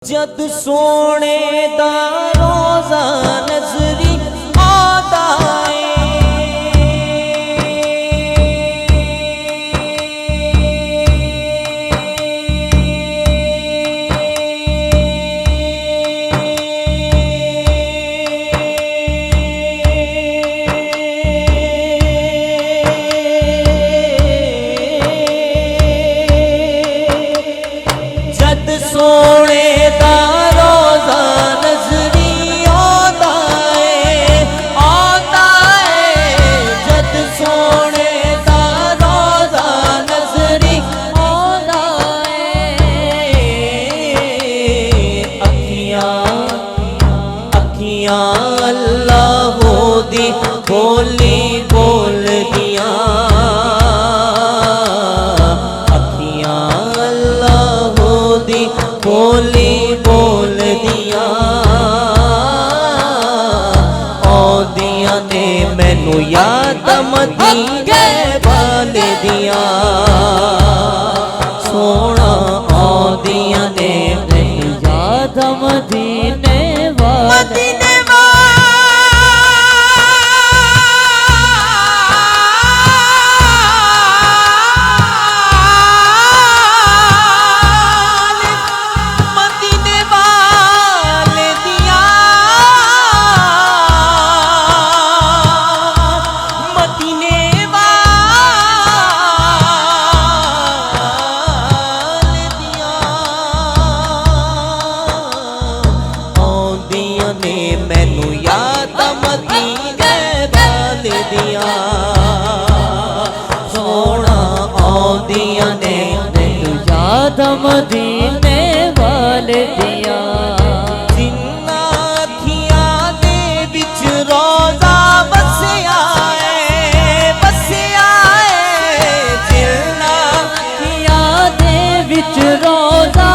जद सोने दा रोज़ा नज़री आदा जद सोने दा रोज़ा नज़री आदा जद सोने दा रोज़ा नज़री आदा अखियां अल्लाह दी बोली बोल दिया बोली बोल दिया औदिया ने मैनू याद मदीने वाल दिया सोना औदिया ने मैनू याद मदीने वाल मैनू याद मदीने वाल दिया सोना औदिया ने मैनू याद मदीने वाल दिया जिन्ना अखियां दे विच रोज़ा बसिया जिन्ना अखियां दे विच रोज़ा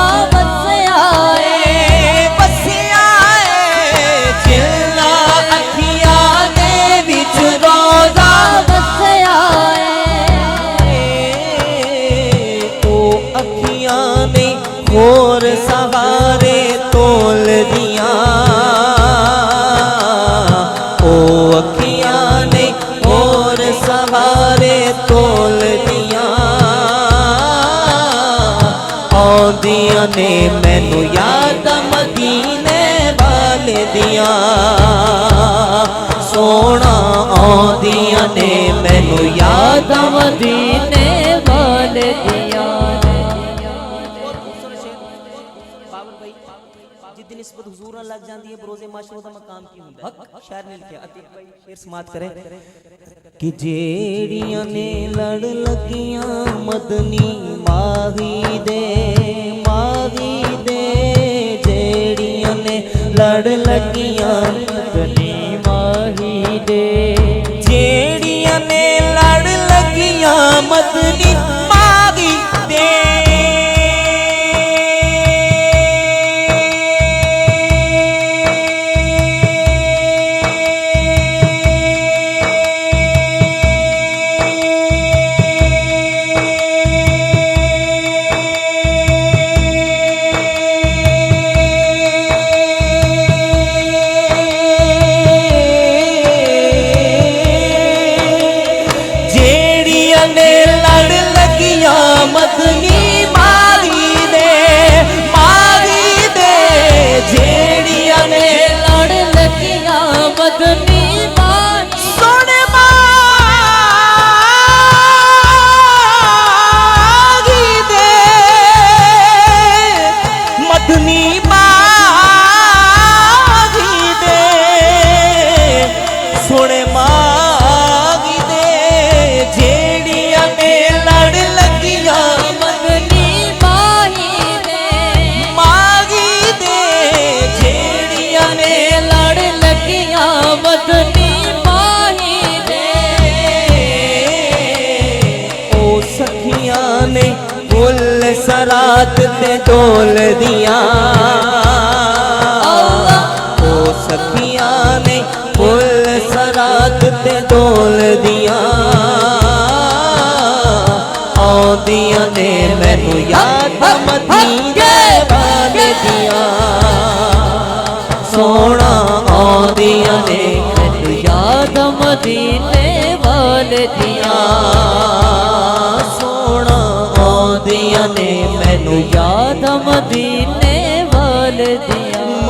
और सहारे तोल दिया ओ अखियां ने और सहारे तोल दिया औदिया ने मैनू याद मदीने वाल दिया सोना औदिया ने मैनू याद मदीने वाल दिया जिद्दी निस्बत हुजूर नाल लग जांदी है बरोज़े माशूक़ दा मकाम की हुंदा है शायर ने लिखिया अतीक भाई शेर समात करे कि जेड़ियां ने लड़ लगियां मदनी माही दे जेड़ियां ने लड़ लगियां मदनी माही दे जेड़ियां ने लड़ लगियां मदनी माही दे मदनी मारी दे जेड़ियां ने लड़ लगियां मदनी मारी सोने मारी दे मदनी मारी दे सोने मारी दे जेड़ियां ने लड़ लगियां मदनी माही दे ओ सखियां ने फुल सरात ते डोल दिया ओ सखियां ने फुल सरात ते डोल दिया औदिया ने मैनू याद मदीने वाल दिया। सोना आंदियां ने मैनू याद मदीने वाले दिया सोना आंदियां ने मैनू याद मदीने वाले दिया